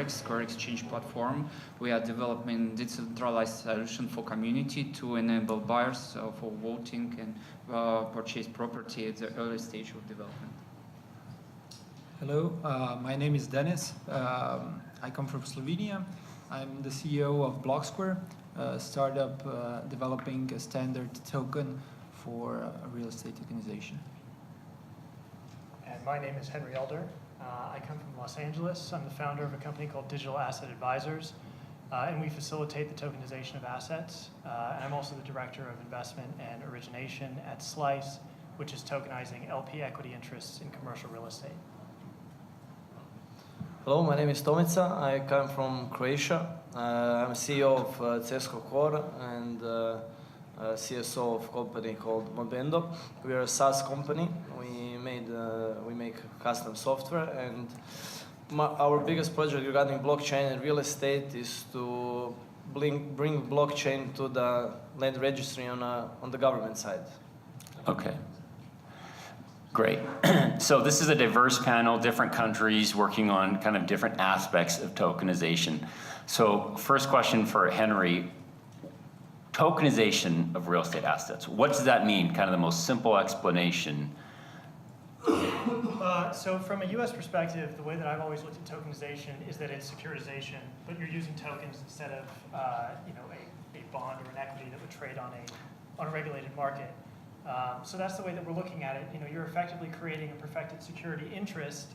Square Exchange platform. We are developing decentralized solution for community to enable buyers for voting and purchase property at the early stage of development. Hello, my name is Denis. I come from Slovenia. I'm the CEO of Blocksquare, a startup developing a standard token for real estate tokenization. And my name is Henry Elder. I come from Los Angeles. I'm the founder of a company called Digital Asset Advisors, and we facilitate the tokenization of assets. And I'm also the director of investment and origination at Slice, which is tokenizing LP equity interests in commercial real estate. Hello, my name is Tomica. I come from Croatia. I'm CEO of CesCo Core and CSO of a company called Mobendo. We are a SaaS company. We make custom software, and our biggest project regarding blockchain and real estate is to bring blockchain to the land registry on the government side. Okay. Great. So this is a diverse panel, different countries working on kind of different aspects of tokenization. So first question for Henry, tokenization of real estate assets. What does that mean? Kind of the most simple explanation. So from a US perspective, the way that I've always looked at tokenization is that it's securitization, but you're using tokens instead of a bond or an equity that would trade on a regulated market. So that's the way that we're looking at it. You're effectively creating a perfected security interest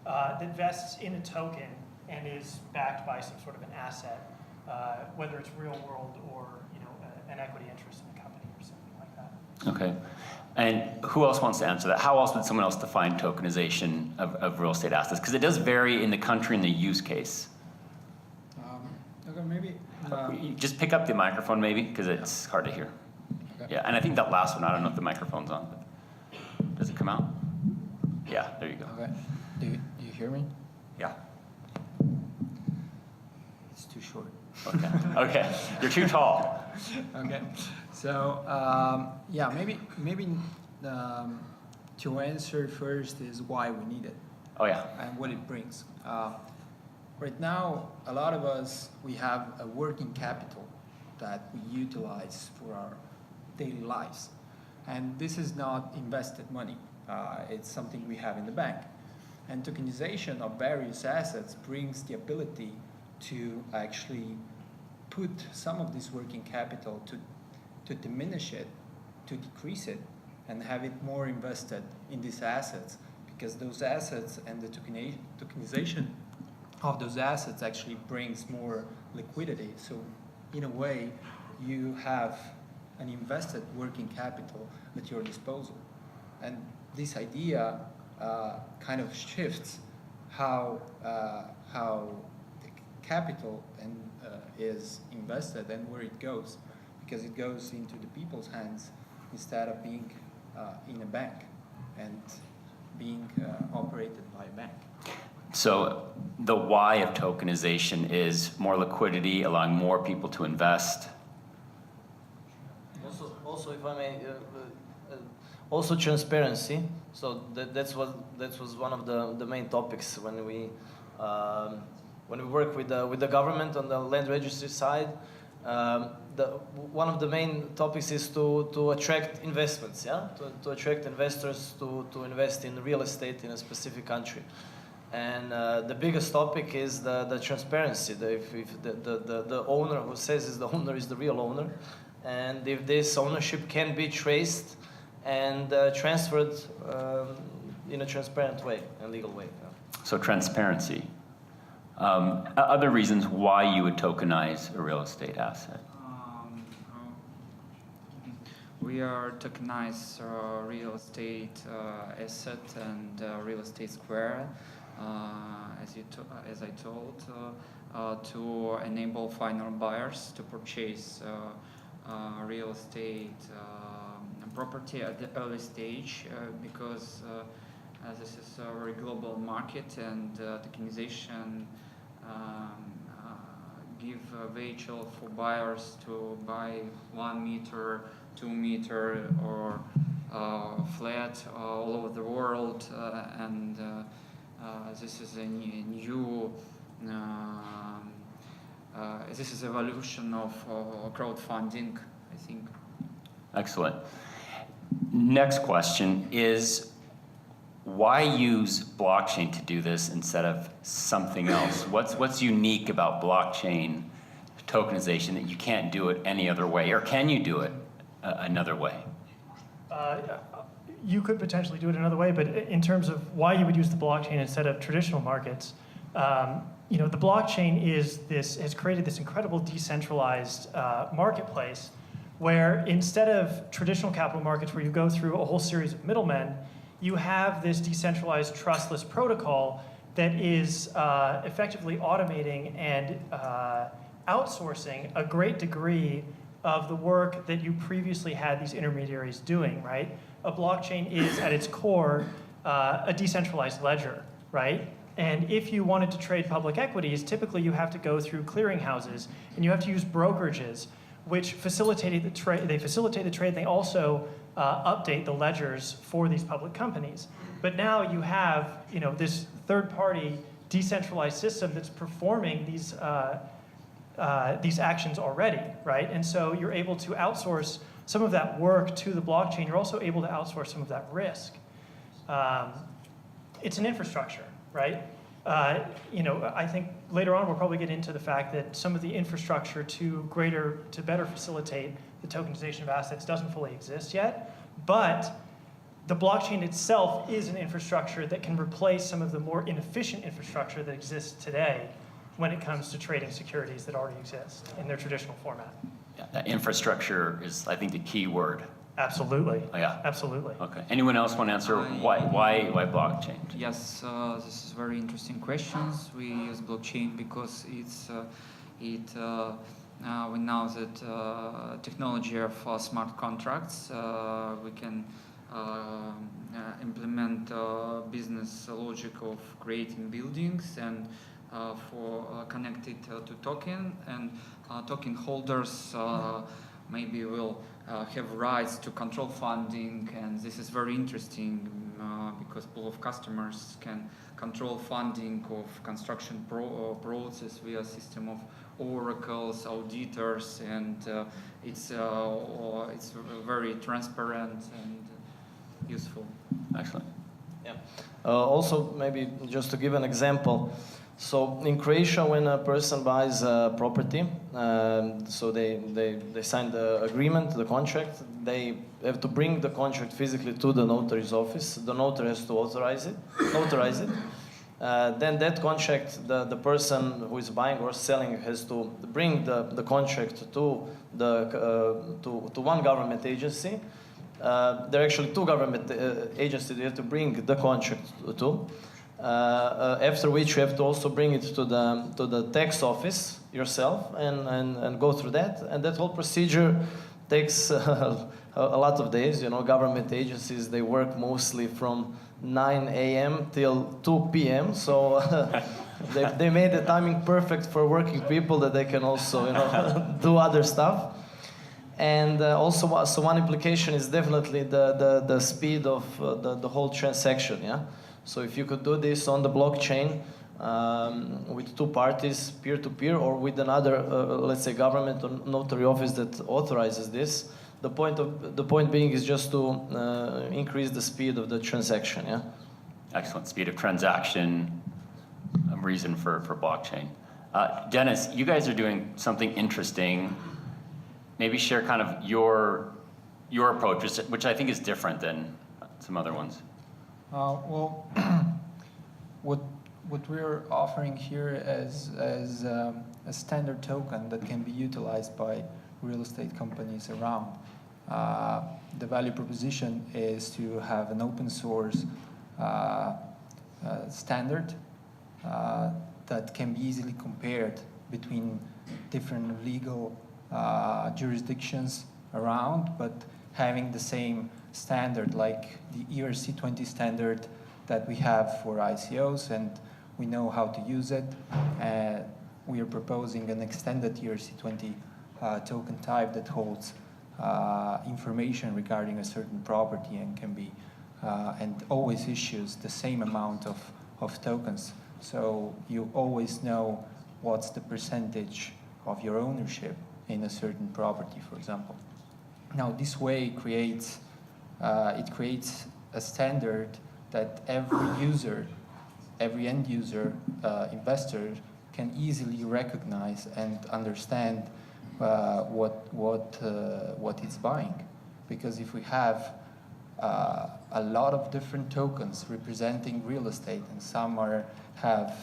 that vests in a token and is backed by some sort of an asset, whether it's real world or an equity interest in a company or something like that. Okay. And who else wants to answer that? How else would someone else define tokenization of real estate assets? Because it does vary in the country and the use case. Okay, maybe. Just pick up the microphone maybe, because it's hard to hear. Okay. Yeah, and I think that last one, I don't know if the microphone's on, but does it come out? Yeah, there you go. Okay. Do you hear me? Yeah. It's too short. Okay. Okay. You're too tall. Okay. So yeah, maybe to answer first is why we need it. Oh yeah. And what it brings. Right now, a lot of us, we have a working capital that we utilize for our daily lives. And this is not invested money. It's something we have in the bank. And tokenization of various assets brings the ability to actually put some of this working capital to diminish it, to decrease it, and have it more invested in these assets, because those assets and the tokenization of those assets actually brings more liquidity. So in a way, you have an invested working capital at your disposal. And this idea kind of shifts how the capital is invested and where it goes, because it goes into the people's hands instead of being in a bank and being operated by a bank. So the why of tokenization is more liquidity, allowing more people to invest. Also, if I may, also transparency. So that was one of the main topics when we work with the government on the land registry side. One of the main topics is to attract investments, yeah, to attract investors to invest in real estate in a specific country. And the biggest topic is the transparency. If the owner who says is the owner is the real owner, and if this ownership can be traced and transferred in a transparent way, a legal way. Yeah. So transparency. Other reasons why you would tokenize a real estate asset? We are tokenize real estate asset and real estate square, as I told, to enable final buyers to purchase real estate property at the early stage, because this is a very global market, and tokenization give a vehicle for buyers to buy 1 meter, 2 meter, or flat all over the world, and this is a new this is evolution of crowdfunding, I think. Excellent. Next question is, why use blockchain to do this instead of something else? What's unique about blockchain tokenization that you can't do it any other way, or can you do it another way? You could potentially do it another way, but in terms of why you would use the blockchain instead of traditional markets, the blockchain has created this incredible decentralized marketplace where instead of traditional capital markets where you go through a whole series of middlemen, you have this decentralized trustless protocol that is effectively automating and outsourcing a great degree of the work that you previously had these intermediaries doing, right? A blockchain is, at its core, a decentralized ledger, right? And if you wanted to trade public equities, typically you have to go through clearinghouses, and you have to use brokerages, which facilitate the trade. They facilitate the trade, and they also update the ledgers for these public companies. But now you have, this third-party decentralized system that's performing these actions already, right? And so you're able to outsource some of that work to the blockchain. You're also able to outsource some of that risk. It's an infrastructure, right? I think later on we'll probably get into the fact that some of the infrastructure to better facilitate the tokenization of assets doesn't fully exist yet, but the blockchain itself is an infrastructure that can replace some of the more inefficient infrastructure that exists today when it comes to trading securities that already exist in their traditional format. Yeah, that infrastructure is, I think, the key word. Absolutely. Oh, yeah. Absolutely. Okay. Anyone else want to answer why blockchain? Yes, this is very interesting questions. We use blockchain because we know that technology of smart contracts, we can implement business logic of creating buildings and for connected to token, and token holders maybe will have rights to control funding, and this is very interesting because pool of customers can control funding of construction process via system of oracles, auditors, and it's very transparent and useful. Excellent. Yeah. Also, maybe just to give an example. So in Croatia, when a person buys a property, so they sign the agreement, the contract, they have to bring the contract physically to the notary's office. The notary has to notarize it. Then that contract, the person who is buying or selling has to bring the contract to one government agency. There are actually two government agencies you have to bring the contract to. After which you have to also bring it to the tax office yourself and go through that. And that whole procedure takes a lot of days. Government agencies, they work mostly from 9 a.m. till 2 p.m. So they made the timing perfect for working people that they can also do other stuff. And also, so one implication is definitely the speed of the whole transaction. Yeah. So if you could do this on the blockchain with two parties, peer-to-peer, or with another, let's say, government or notary office that authorizes this, the point being is just to increase the speed of the transaction. Yeah. Excellent. Speed of transaction, a reason for blockchain. Denis, you guys are doing something interesting. Maybe share kind of your approach, which I think is different than some other ones. Well, what we're offering here is a standard token that can be utilized by real estate companies around. The value proposition is to have an open source standard that can be easily compared between different legal jurisdictions around, but having the same standard like the ERC20 standard that we have for ICOs, and we know how to use it. We are proposing an extended ERC20 token type that holds information regarding a certain property and can be and always issues the same amount of tokens So you always know what's the percentage of your ownership in a certain property, for example. Now, this way creates a standard that every user, every end user, investor can easily recognize and understand what it's buying. Because if we have a lot of different tokens representing real estate, and some have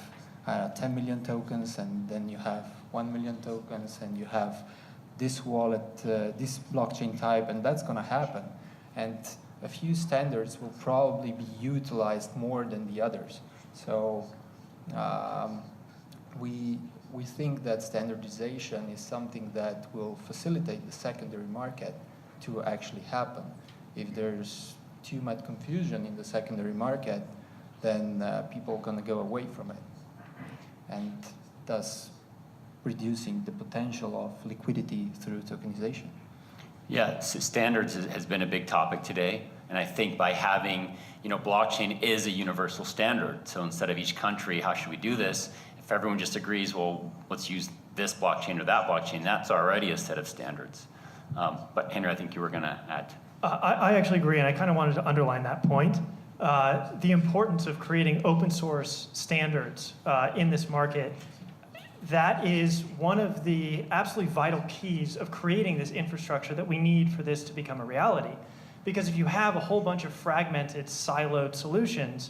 10 million tokens, and then you have 1 million tokens, and you have this wallet, this blockchain type, and that's going to happen. And a few standards will probably be utilized more than the others. So we think that standardization is something that will facilitate the secondary market to actually happen. If there's too much confusion in the secondary market, then people are going to go away from it, and thus reducing the potential of liquidity through tokenization. Yeah, so standards has been a big topic today, and I think by having, blockchain is a universal standard. So instead of each country, how should we do this? If everyone just agrees, well, let's use this blockchain or that blockchain, that's already a set of standards. But Henry, I think you were going to add. I actually agree, and I kind of wanted to underline that point. The importance of creating open source standards in this market, that is one of the absolutely vital keys of creating this infrastructure that we need for this to become a reality. Because if you have a whole bunch of fragmented, siloed solutions,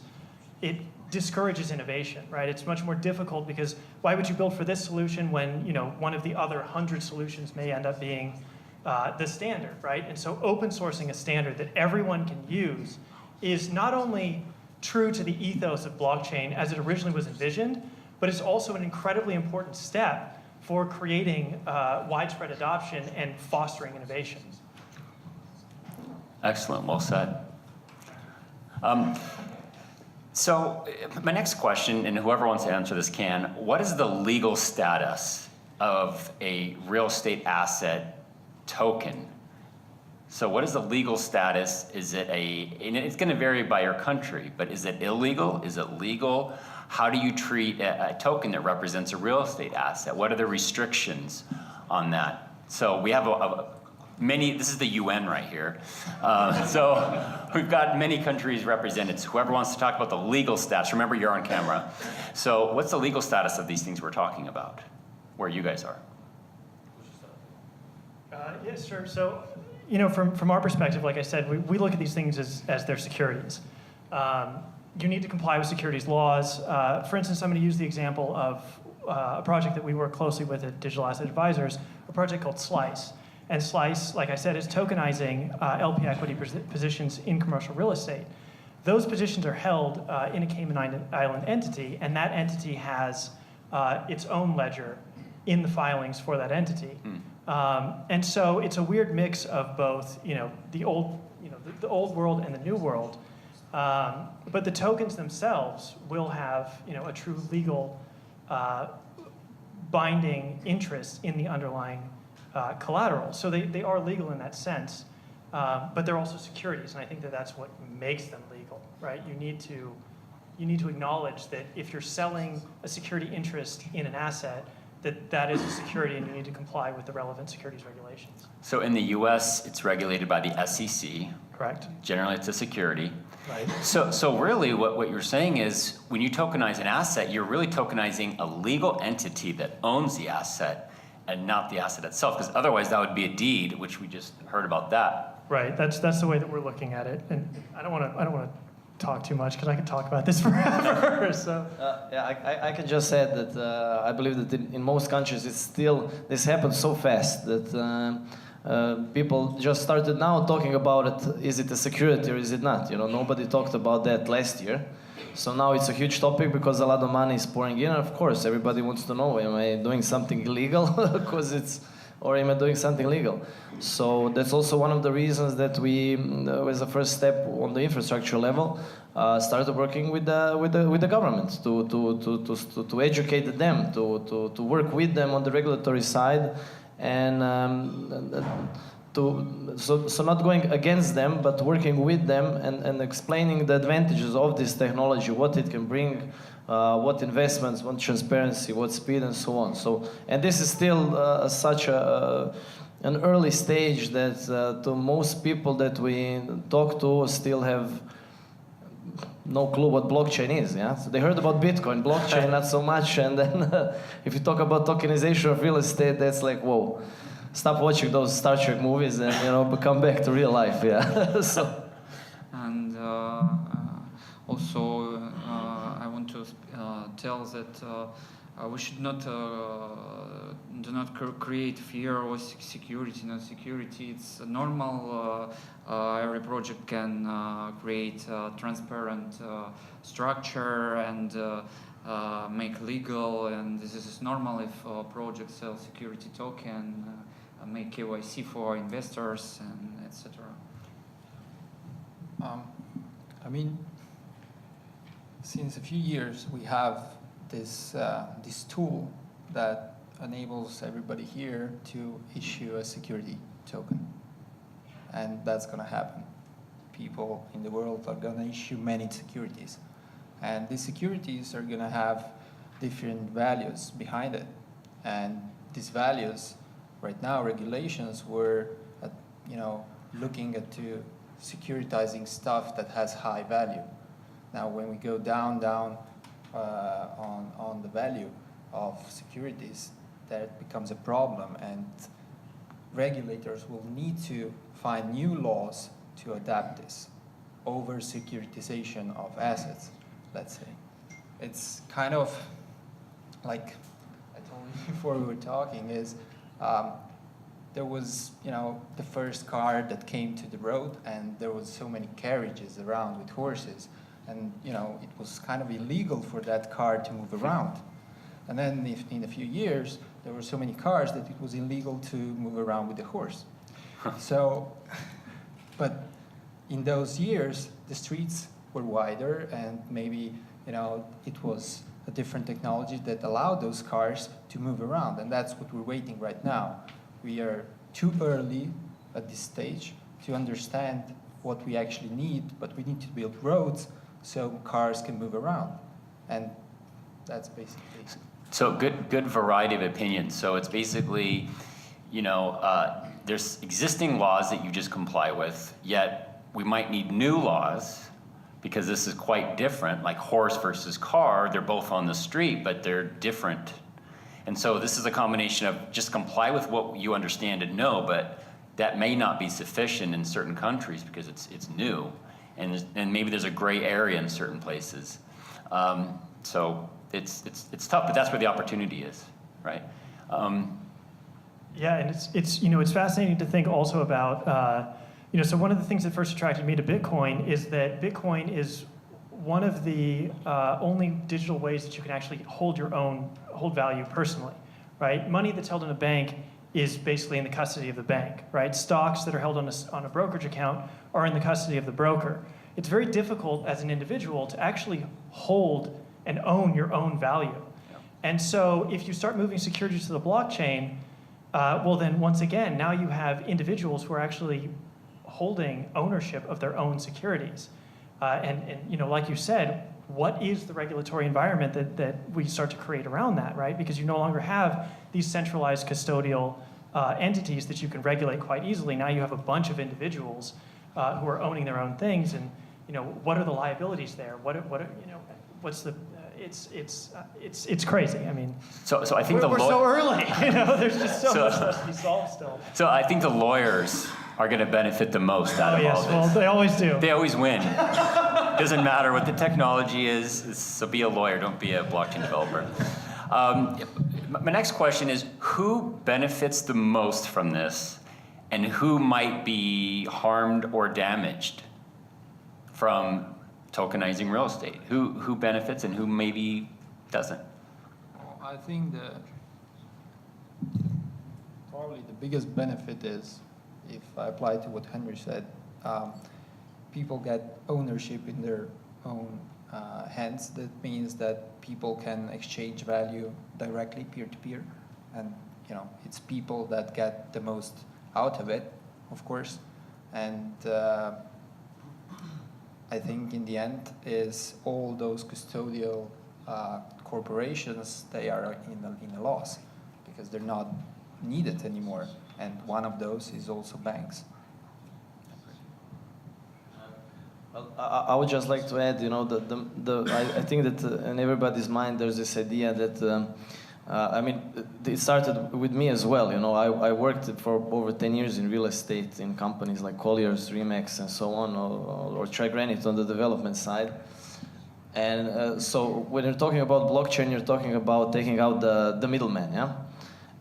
it discourages innovation, right? It's much more difficult because why would you build for this solution when one of the other 100 solutions may end up being the standard, right? And so open sourcing a standard that everyone can use is not only true to the ethos of blockchain as it originally was envisioned, but it's also an incredibly important step for creating widespread adoption and fostering innovation. Excellent, well said. So my next question, and whoever wants to answer this can, what is the legal status of a real estate asset token? So what is the legal status? Is it and it's going to vary by your country, but is it illegal? Is it legal? How do you treat a token that represents a real estate asset? What are the restrictions on that? So we have this is the UN right here. So we've got many countries represented. So whoever wants to talk about the legal status, remember you're on camera. So what's the legal status of these things we're talking about, where you guys are? Yeah, sure. So, from our perspective, like I said, we look at these things as their securities. You need to comply with securities laws. For instance, I'm going to use the example of a project that we work closely with at Digital Asset Advisors, a project called Slice. And Slice, like I said, is tokenizing LP equity positions in commercial real estate. Those positions are held in a Cayman Island entity, and that entity has its own ledger in the filings for that entity. And so it's a weird mix of both, the old world and the new world. But the tokens themselves will have, a true legal binding interest in the underlying collateral. So they are legal in that sense, but they're also securities, and I think that's what makes them legal, right? You need to acknowledge that if you're selling a security interest in an asset, that is a security, and you need to comply with the relevant securities regulations. So in the US, it's regulated by the SEC. Correct. Generally, it's a security. Right. So really what you're saying is when you tokenize an asset, you're really tokenizing a legal entity that owns the asset and not the asset itself, because otherwise that would be a deed, which we just heard about that. Right. That's the way that we're looking at it. And I don't want to talk too much because I could talk about this forever. So I can just say that I believe that in most countries this happens so fast that people just started now talking about it. Is it a security or is it not? Nobody talked about that last year. So now it's a huge topic because a lot of money is pouring in. And of course, everybody wants to know, am I doing something illegal? Or am I doing something legal? So that's also one of the reasons that we, as a first step on the infrastructure level, started working with the government to educate them, to work with them on the regulatory side, and so not going against them, but working with them and explaining the advantages of this technology, what it can bring, what investments, what transparency, what speed, and so on. So, and this is still such an early stage that to most people that we talk to still have no clue what blockchain is. Yeah, so they heard about Bitcoin, blockchain not so much, and then if you talk about tokenization of real estate, that's like, whoa. Stop watching those Star Trek movies and come back to real life. Yeah. So. And also, I want to tell that we should not do not create fear or security. No security. It's normal. Every project can create transparent structure and make legal. And this is normal if a project sells security token. Make KYC for investors and etc. I mean, since a few years we have this tool that enables everybody here to issue a security token, and that's going to happen. People in the world are going to issue many securities, and these securities are going to have different values behind it, and these values. Right now, regulations were, looking at securitizing stuff that has high value. Now, when we go down on the value of securities, that becomes a problem, and regulators will need to find new laws to adapt this over securitization of assets. Let's say it's kind of like I told you before we were talking is. There was, the first car that came to the road, and there was so many carriages around with horses, and it was kind of illegal for that car to move around. And then, in a few years, there were so many cars that it was illegal to move around with the horse. So, but in those years, the streets were wider, and maybe it was a different technology that allowed those cars to move around, and that's what we're waiting right now. We are too early at this stage to understand what we actually need, but we need to build roads so cars can move around, and that's basically it. So good variety of opinions. So it's basically, there's existing laws that you just comply with, yet we might need new laws because this is quite different, like horse versus car. They're both on the street, but they're different. And so this is a combination of just comply with what you understand and know, but that may not be sufficient in certain countries because it's new, and maybe there's a gray area in certain places. So it's tough, but that's where the opportunity is, right? Yeah, and it's fascinating to think also about so one of the things that first attracted me to Bitcoin is that Bitcoin is one of the only digital ways that you can actually hold value personally, right? Money that's held in a bank is basically in the custody of the bank, right? Stocks that are held on a brokerage account are in the custody of the broker. It's very difficult as an individual to actually hold and own your own value. Yeah. And so if you start moving securities to the blockchain, well then once again, now you have individuals who are actually holding ownership of their own securities. And like you said, what is the regulatory environment that we start to create around that, right? Because you no longer have these centralized custodial entities that you can regulate quite easily. Now you have a bunch of individuals who are owning their own things, and what are the liabilities there? What's the it's crazy. I mean, so I think we're so early. There's just so much stuff to be solved still. So I think the lawyers are going to benefit the most out of all this. Well, they always do. They always win. Doesn't matter what the technology is. So be a lawyer, don't be a blockchain developer. My next question is, who benefits the most from this, and who might be harmed or damaged from tokenizing real estate? Who benefits and who maybe doesn't? Well, I think probably the biggest benefit is, if I apply to what Henry said, people get ownership in their own hands. That means that people can exchange value directly, peer-to-peer, and it's people that get the most out of it. of course. And I think in the end is all those custodial corporations, they are in a loss because they're not needed anymore. And one of those is also banks. Well, I would just like to add, you know, I think that in everybody's mind there's this idea that, I mean, it started with me as well. You know, I worked for over 10 years in real estate in companies like Colliers, Remax, and so on, or TriGranite on the development side. And so when you're talking about blockchain, you're talking about taking out the middleman, yeah?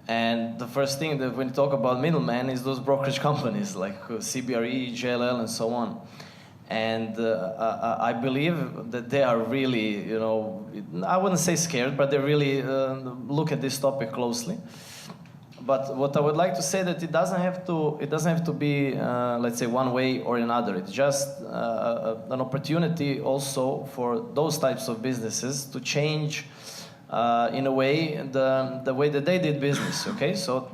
And the first thing that when you talk about middleman is those brokerage companies like CBRE, JLL, and so on. And I believe that they are really, you know, I wouldn't say scared, but they really look at this topic closely. But what I would like to say that it doesn't have to be, let's say, one way or another. It's just an opportunity also for those types of businesses to change, in a way, the way that they did business. Okay, so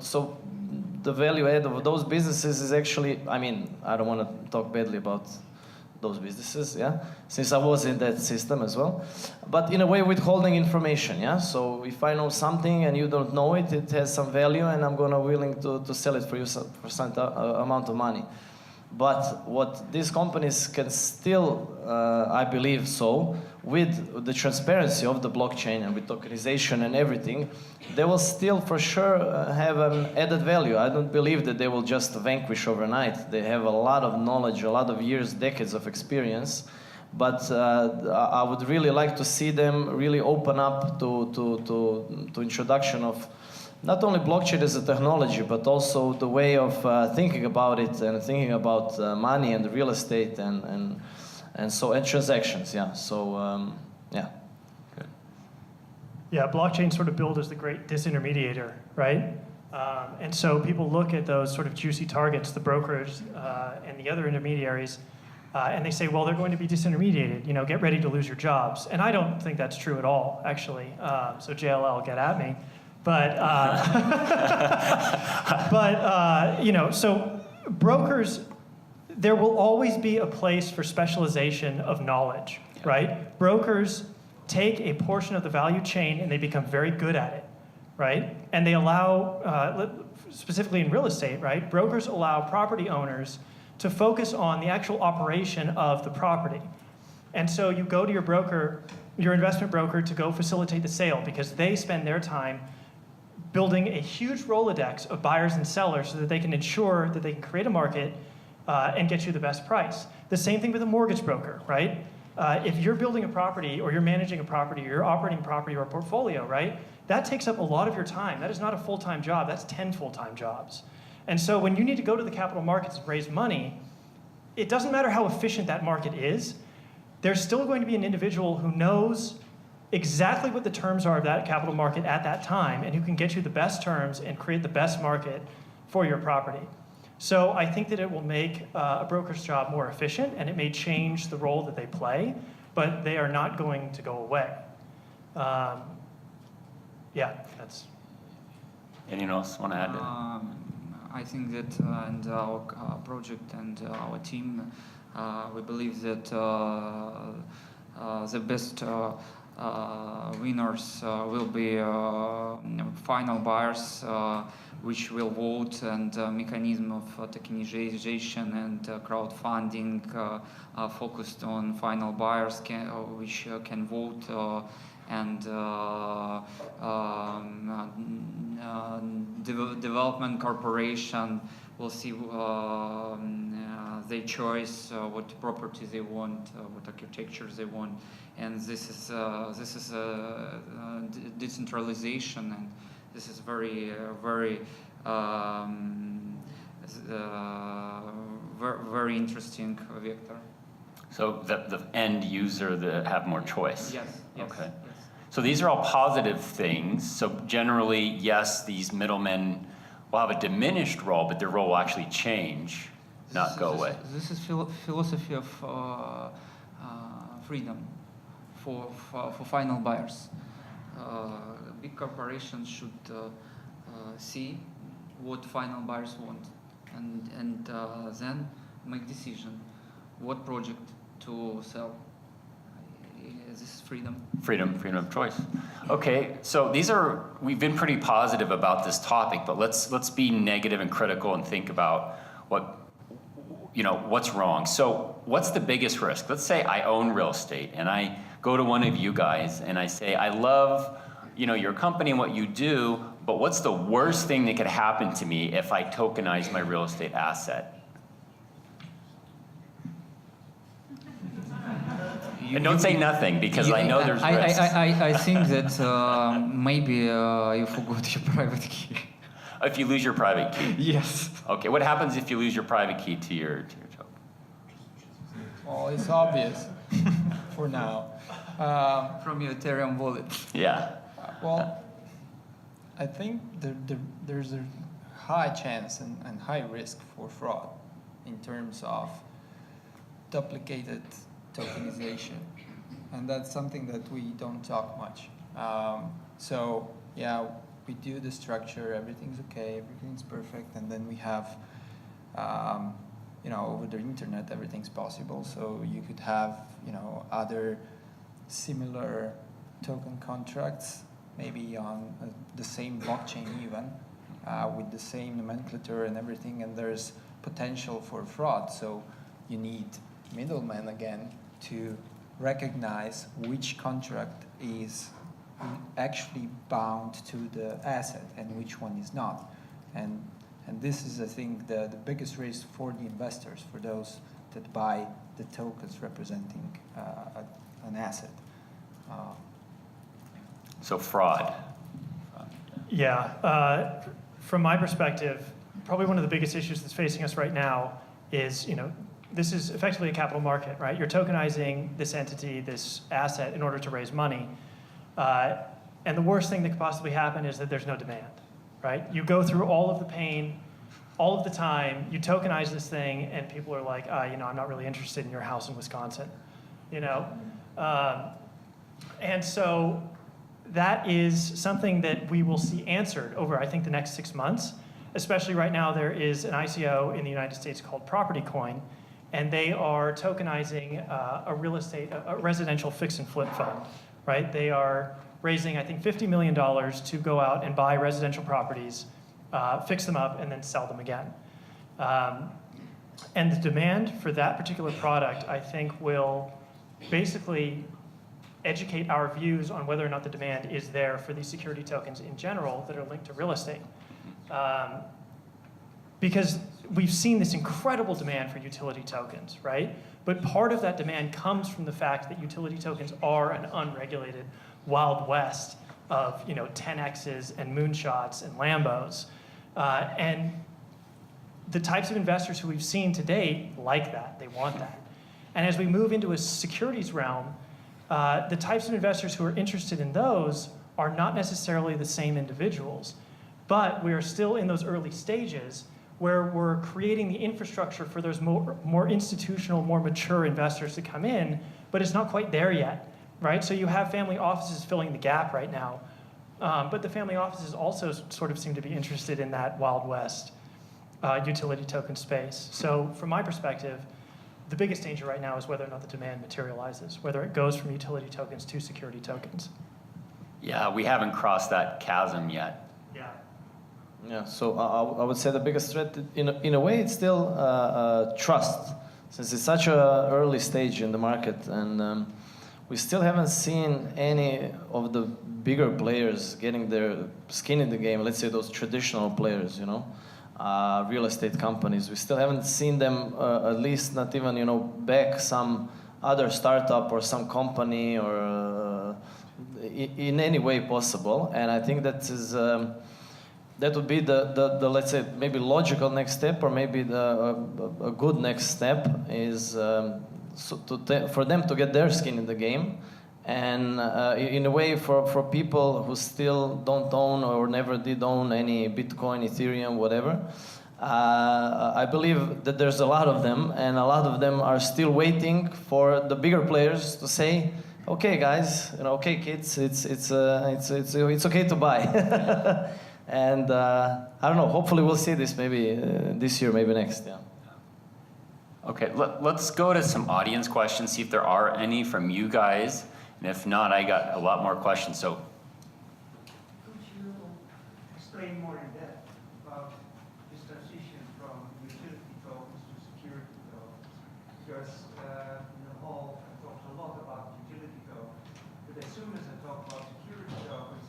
the value add of those businesses is actually, I mean, I don't want to talk badly about those businesses, yeah, since I was in that system as well, but in a way withholding information, yeah. So if I know something and you don't know it, it has some value, and I'm willing to sell it for you for some amount of money. But what these companies can still, I believe so, with the transparency of the blockchain and with tokenization and everything, they will still for sure have an added value. I don't believe that they will just vanquish overnight. They have a lot of knowledge, a lot of years, decades of experience. But I would really like to see them really open up to introduction of not only blockchain as a technology, but also the way of thinking about it and thinking about money and real estate and transactions. Yeah. So yeah. Good. Yeah, blockchain sort of billed as the great disintermediator, right? And so people look at those sort of juicy targets, the brokers and the other intermediaries, and they say, well, they're going to be disintermediated. You know, get ready to lose your jobs. And I don't think that's true at all, actually. So JLL, get at me. But, you know, so brokers, there will always be a place for specialization of knowledge, right? Brokers take a portion of the value chain and they become very good at it, right? And they allow, specifically in real estate, right? Brokers allow property owners to focus on the actual operation of the property. And so you go to your broker, your investment broker, to go facilitate the sale because they spend their time building a huge Rolodex of buyers and sellers so that they can ensure that they can create a market and get you the best price. The same thing with a mortgage broker, right? If you're building a property or you're managing a property or you're operating property or a portfolio, right? That takes up a lot of your time. That is not a full-time job. That's 10 full-time jobs. And so when you need to go to the capital markets and raise money, it doesn't matter how efficient that market is. There's still going to be an individual who knows exactly what the terms are of that capital market at that time and who can get you the best terms and create the best market for your property. So I think that it will make a broker's job more efficient and it may change the role that they play, but they are not going to go away. Yeah, that's... Anyone else want to add? I think that in our project and our team, we believe that the best winners will be final buyers which will vote, and mechanism of tokenization and crowdfunding focused on final buyers which can vote and development corporation will see their choice, what property they want, what architecture they want, and this is decentralization, and this is very very interesting vector. So the end user that have more choice. Yes. Okay. Yes. So these are all positive things. So generally, yes, these middlemen will have a diminished role, but their role will actually change, not go away. This is philosophy of freedom for final buyers. Big corporations should see what final buyers want. and then make decision what project to sell. This is freedom. Freedom of choice. Okay, so we've been pretty positive about this topic, but let's be negative and critical and think about what's wrong. So what's the biggest risk? Let's say I own real estate and I go to one of you guys and I say, I love your company and what you do, but what's the worst thing that could happen to me if I tokenize my real estate asset? And don't say nothing, because I know there's risks. I think that maybe you forgot your private key. If you lose your private key? Yes. Okay, what happens if you lose your private key to your token? Well, it's obvious for now. From your Ethereum wallet. Yeah. Well, I think there's a high chance and high risk for fraud in terms of duplicated tokenization, and that's something that we don't talk much. So yeah, we do the structure, everything's okay, everything's perfect, and then we have, over the internet, everything's possible. So you could have, other similar token contracts, maybe on the same blockchain even, with the same nomenclature and everything, and there's potential for fraud. So you need middlemen again to recognize which contract is actually bound to the asset and which one is not. And this is, I think, the biggest risk for the investors, for those that buy the tokens representing an asset. So fraud. Yeah, from my perspective, probably one of the biggest issues that's facing us right now is, this is effectively a capital market, right? You're tokenizing this entity, this asset, in order to raise money. And the worst thing that could possibly happen is that there's no demand, right? You go through all of the pain, all of the time, you tokenize this thing, and people are like, I'm not really interested in your house in Wisconsin, And so that is something that we will see answered over, I think, the next 6 months. Especially right now, there is an ICO in the United States called Property Coin, and they are tokenizing a residential fix and flip fund, right? They are raising, I think, $50 million to go out and buy residential properties, fix them up, and then sell them again. And the demand for that particular product, I think, will basically educate our views on whether or not the demand is there for these security tokens in general that are linked to real estate. Because we've seen this incredible demand for utility tokens, right? But part of that demand comes from the fact that utility tokens are an unregulated Wild West of 10Xs and moonshots and Lambos. And the types of investors who we've seen to date like that, they want that. And as we move into a securities realm, the types of investors who are interested in those are not necessarily the same individuals, but we are still in those early stages where we're creating the infrastructure for those more institutional, more mature investors to come in, but it's not quite there yet, right? So you have family offices filling the gap right now, but the family offices also sort of seem to be interested in that Wild West utility token space. So from my perspective, the biggest danger right now is whether or not the demand materializes, whether it goes from utility tokens to security tokens. Yeah, we haven't crossed that chasm yet. Yeah. Yeah, so I would say the biggest threat, in a way, it's still trust, since it's such an early stage in the market, and we still haven't seen any of the bigger players getting their skin in the game. Let's say those traditional players, real estate companies. We still haven't seen them, at least not even, back some other startup or some company or in any way possible. And I think that is. That would be the let's say maybe logical next step, or maybe a good next step is for them to get their skin in the game, and in a way for people who still don't own or never did own any Bitcoin, Ethereum, whatever. I believe that there's a lot of them, and a lot of them are still waiting for the bigger players to say, "Okay, guys, okay, kids, it's okay to buy." And I don't know, hopefully we'll see this maybe this year, maybe next, yeah. Okay, let's go to some audience questions, see if there are any from you guys. And if not, I got a lot more questions. So, could you explain more in depth about this transition from utility tokens to security tokens? Because in the hall, I talked a lot about utility tokens, but as soon as I talk about security tokens,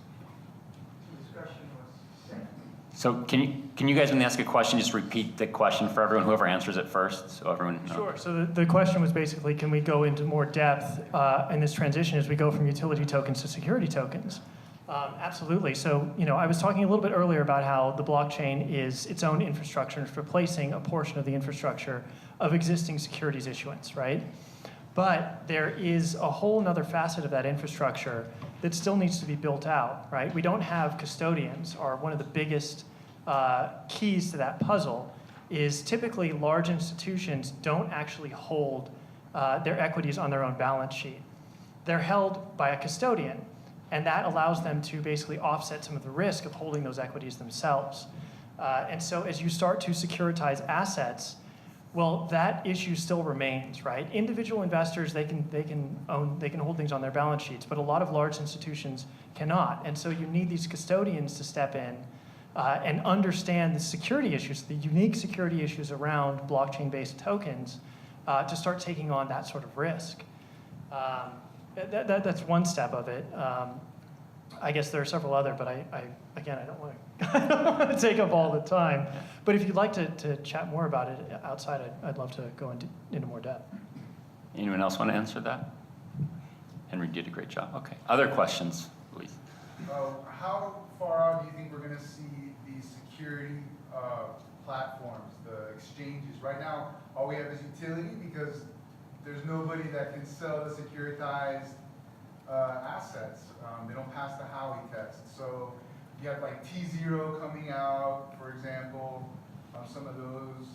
the discussion was set. so can you guys, when they ask a question, just repeat the question for everyone, whoever answers it first, so everyone knows? Sure. So the question was basically, can we go into more depth in this transition as we go from utility tokens to security tokens? Absolutely. So, I was talking a little bit earlier about how the blockchain is its own infrastructure and it's replacing a portion of the infrastructure of existing securities issuance, right? But there is a whole other facet of that infrastructure that still needs to be built out, right? We don't have custodians, or one of the biggest keys to that puzzle is typically large institutions don't actually hold their equities on their own balance sheet. They're held by a custodian, and that allows them to basically offset some of the risk of holding those equities themselves. And so as you start to securitize assets, well, that issue still remains, right? Individual investors, they can hold things on their balance sheets, but a lot of large institutions cannot. And so you need these custodians to step in and understand the security issues, the unique security issues around blockchain-based tokens to start taking on that sort of risk. That's one step of it. I guess there are several other, but I don't want to take up all the time. But if you'd like to chat more about it outside, I'd love to go into more depth. Anyone else want to answer that? Henry did a great job. Okay. Other questions, please? How far out do you think we're going to see these security platforms, the exchanges? Right now, all we have is utility because there's nobody that can sell the securitized assets. They don't pass the Howey test. So you have like T0 coming out, for example, some of those.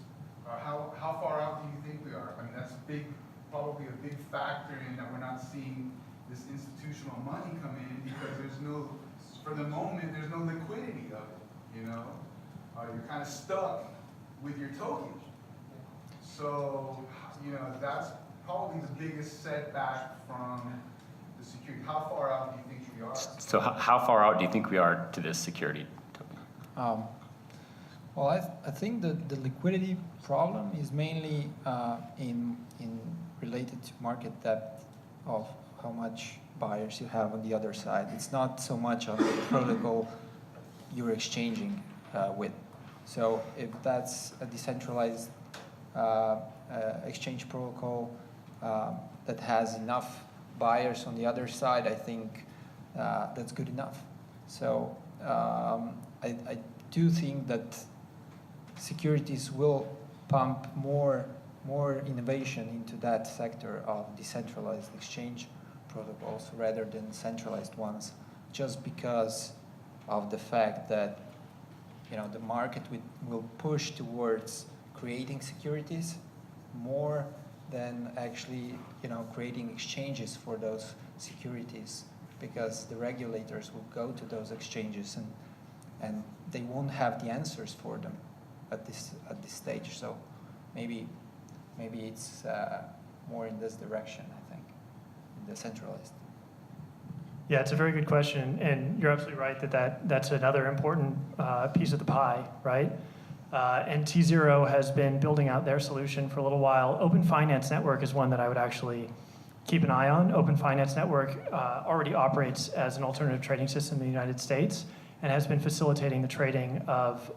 How far out do you think we are? I mean, that's probably a big factor in that we're not seeing this institutional money come in because for the moment, there's no liquidity of it, You're kind of stuck with your token. So, that's probably the biggest setback from the security. How far out do you think we are? So how far out do you think we are to this security token? Well, I think that the liquidity problem is mainly in related to market depth of how much buyers you have on the other side. It's not so much on the protocol you're exchanging with. So if that's a decentralized exchange protocol that has enough buyers on the other side, I think that's good enough. So I do think that securities will pump more innovation into that sector of decentralized exchange protocols rather than centralized ones, just because of the fact that the market will push towards creating securities more than actually creating exchanges for those securities, because the regulators will go to those exchanges and they won't have the answers for them at this stage. So maybe it's more in this direction, I think, in the centralized. Yeah, it's a very good question, and you're absolutely right that's another important piece of the pie, right? And T0 has been building out their solution for a little while. Open Finance Network is one that I would actually keep an eye on. Open Finance Network already operates as an alternative trading system in the United States and has been facilitating the trading of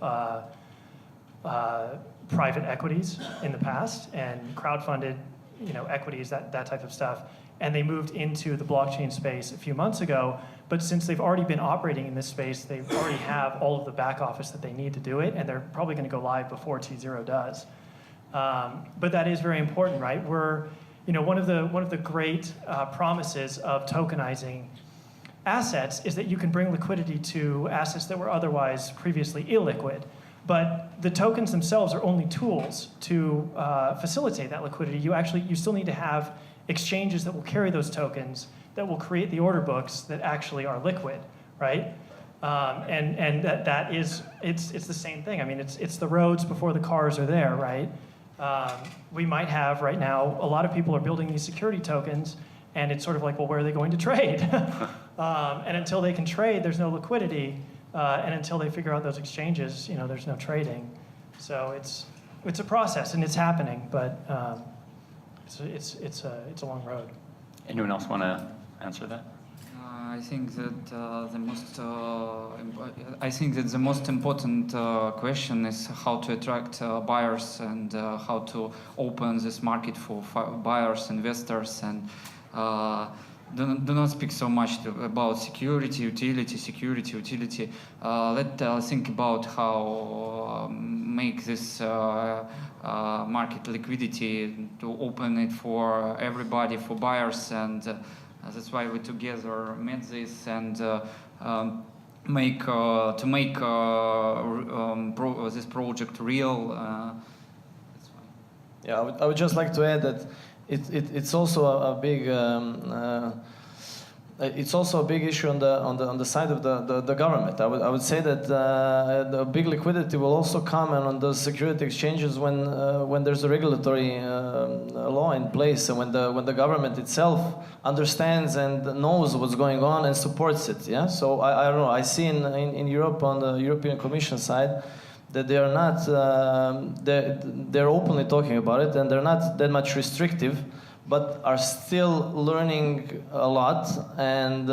private equities in the past and crowdfunded, equities, that type of stuff. And they moved into the blockchain space a few months ago. But since they've already been operating in this space, they already have all of the back office that they need to do it, and they're probably going to go live before T0 does. But that is very important, right? We're, one of the great promises of tokenizing assets is that you can bring liquidity to assets that were otherwise previously illiquid. But the tokens themselves are only tools to facilitate that liquidity. You still need to have exchanges that will carry those tokens, that will create the order books that actually are liquid, right? And that is, it's the same thing. I mean, it's the roads before the cars are there, right? We might have right now, a lot of people are building these security tokens, and it's sort of like, well, where are they going to trade? And until they can trade, there's no liquidity, and until they figure out those exchanges, there's no trading. So it's a process, and it's happening, but it's a long road. Anyone else want to answer that? I think that the most important question is how to attract buyers and how to open this market for buyers, investors, and do not speak so much about security, utility. Let's think about how make this market liquidity, to open it for everybody, for buyers, and that's why we together made this and make this project real. That's why. Yeah, I would just like to add that it's also a big it's also a big issue on the side of the government. I would say that the big liquidity will also come on those security exchanges when there's a regulatory law in place, and when the government itself understands and knows what's going on and supports it. Yeah. So I don't know. I see in Europe, on the European Commission side, that they are not they're openly talking about it, and they're not that much restrictive, but are still learning a lot, and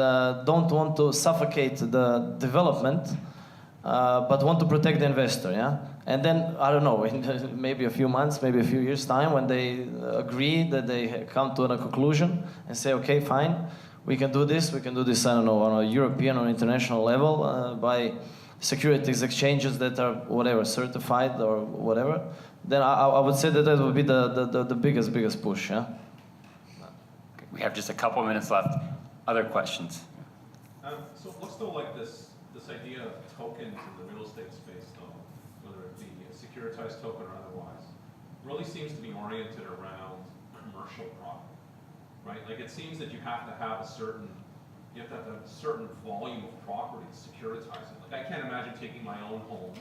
don't want to suffocate the development, but want to protect the investor, yeah? And then, I don't know, in maybe a few months, maybe a few years' time, when they agree that they come to a conclusion and say, okay, fine, we can do this, I don't know, on a European or international level, by securities exchanges that are, whatever, certified or whatever, then I would say that would be the biggest push, yeah? We have just a couple of minutes left. Other questions? So it looks though like this idea of tokens in the real estate space, though, whether it be a securitized token or otherwise, really seems to be oriented around commercial property, right? Like it seems that you have to have a certain volume of property to securitize it. Like I can't imagine taking my own home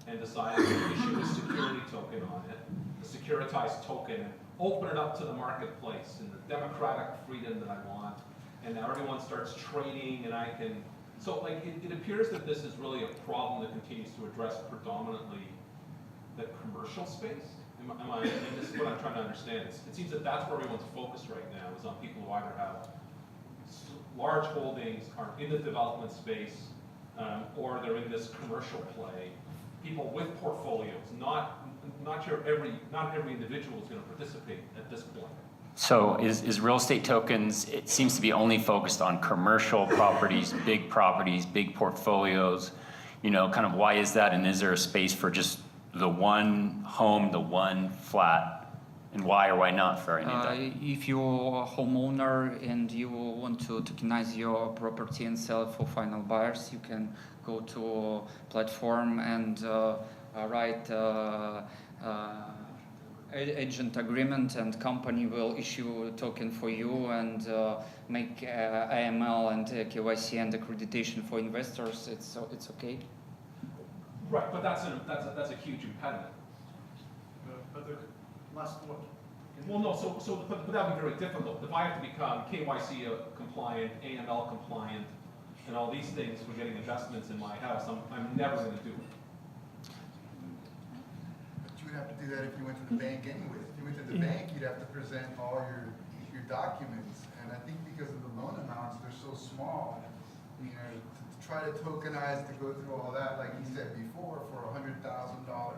and deciding to issue a security token on it, a securitized token, open it up to the marketplace and the democratic freedom that I want, and now everyone starts trading, and I can. So, like, it appears that this is really a problem that continues to address predominantly the commercial space. And this is what I'm trying to understand. It seems that that's where everyone's focused right now, is on people who either have large holdings, are in the development space, or they're in this commercial play. People with portfolios, not every individual is going to participate at this point. So is real estate tokens, it seems to be only focused on commercial properties, big portfolios, kind of why is that? And is there a space for just the one home, the one flat? And why or why not for any of that? If you're a homeowner and you want to tokenize your property and sell it for final buyers, you can go to a platform and write agent agreement, and company will issue a token for you and make AML and KYC and accreditation for investors. It's okay. Right, but that's a huge impediment. But the last one. Well, no, but that would be very difficult. If I have to become KYC compliant, AML compliant, and all these things for getting investments in my house, I'm never going to do it. But you would have to do that if you went to the bank anyway. If you went to the bank, you'd have to present all your documents. And I think because of the loan amounts, they're so small, to try to tokenize, to go through all that, like he said before, for a $100,000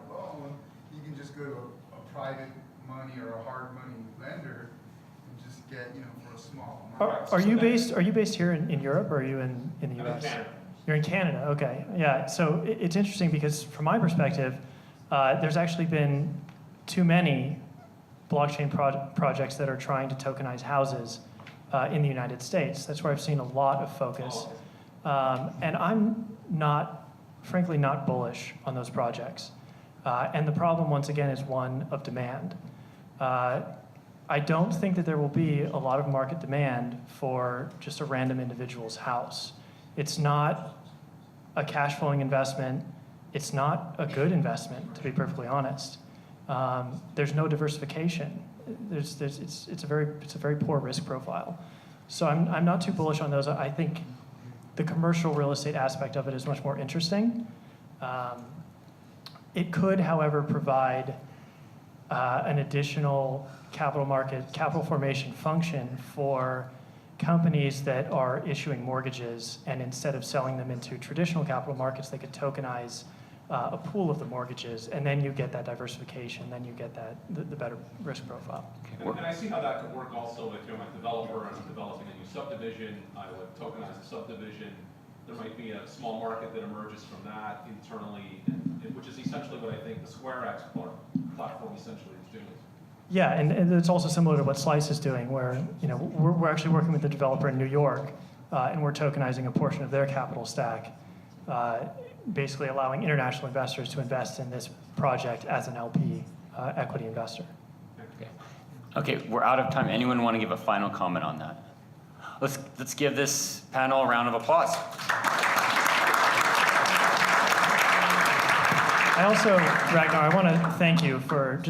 loan, you can just go to a private money or a hard money lender and just get, for a small amount. Are you based here in Europe, or are you in the US? I'm in Canada. You're in Canada, okay. Yeah, so it's interesting because from my perspective, there's actually been too many blockchain projects that are trying to tokenize houses in the United States. That's where I've seen a lot of focus. And I'm frankly not bullish on those projects. And the problem, once again, is one of demand. I don't think that there will be a lot of market demand for just a random individual's house. It's not a cash flowing investment. It's not a good investment, to be perfectly honest. There's no diversification. It's a very poor risk profile. So I'm not too bullish on those. I think the commercial real estate aspect of it is much more interesting. It could, however, provide an additional capital formation function for companies that are issuing mortgages, and instead of selling them into traditional capital markets, they could tokenize a pool of the mortgages, and then you get that diversification, then you get the better risk profile. And I see how that could work also if you're a developer and I'm developing a new subdivision, I would tokenize the subdivision. There might be a small market that emerges from that internally, which is essentially what I think the Squarex platform essentially is doing. Yeah, and it's also similar to what Slice is doing, where we're actually working with the developer in New York, and we're tokenizing a portion of their capital stack, basically allowing international investors to invest in this project as an LP equity investor. Okay, we're out of time. Anyone want to give a final comment on that? Let's give this panel a round of applause. I also, Ragnar, I want to thank you for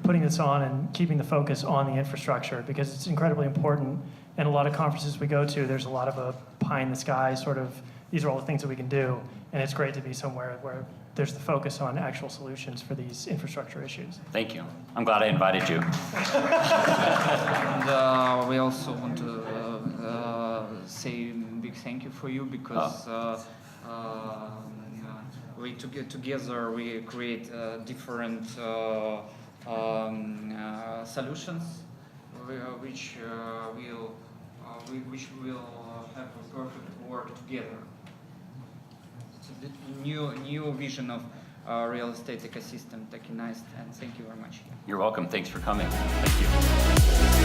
putting this on and keeping the focus on the infrastructure, because it's incredibly important. And a lot of conferences we go to, there's a lot of a pie in the sky sort of, these are all the things that we can do. And it's great to be somewhere where there's the focus on actual solutions for these infrastructure issues. Thank you. I'm glad I invited you. And we also want to say a big thank you for you, because we together we create different solutions, which will have a perfect work together. It's a new vision of real estate ecosystem, Tokenized, and thank you very much. You're welcome. Thanks for coming. Thank you.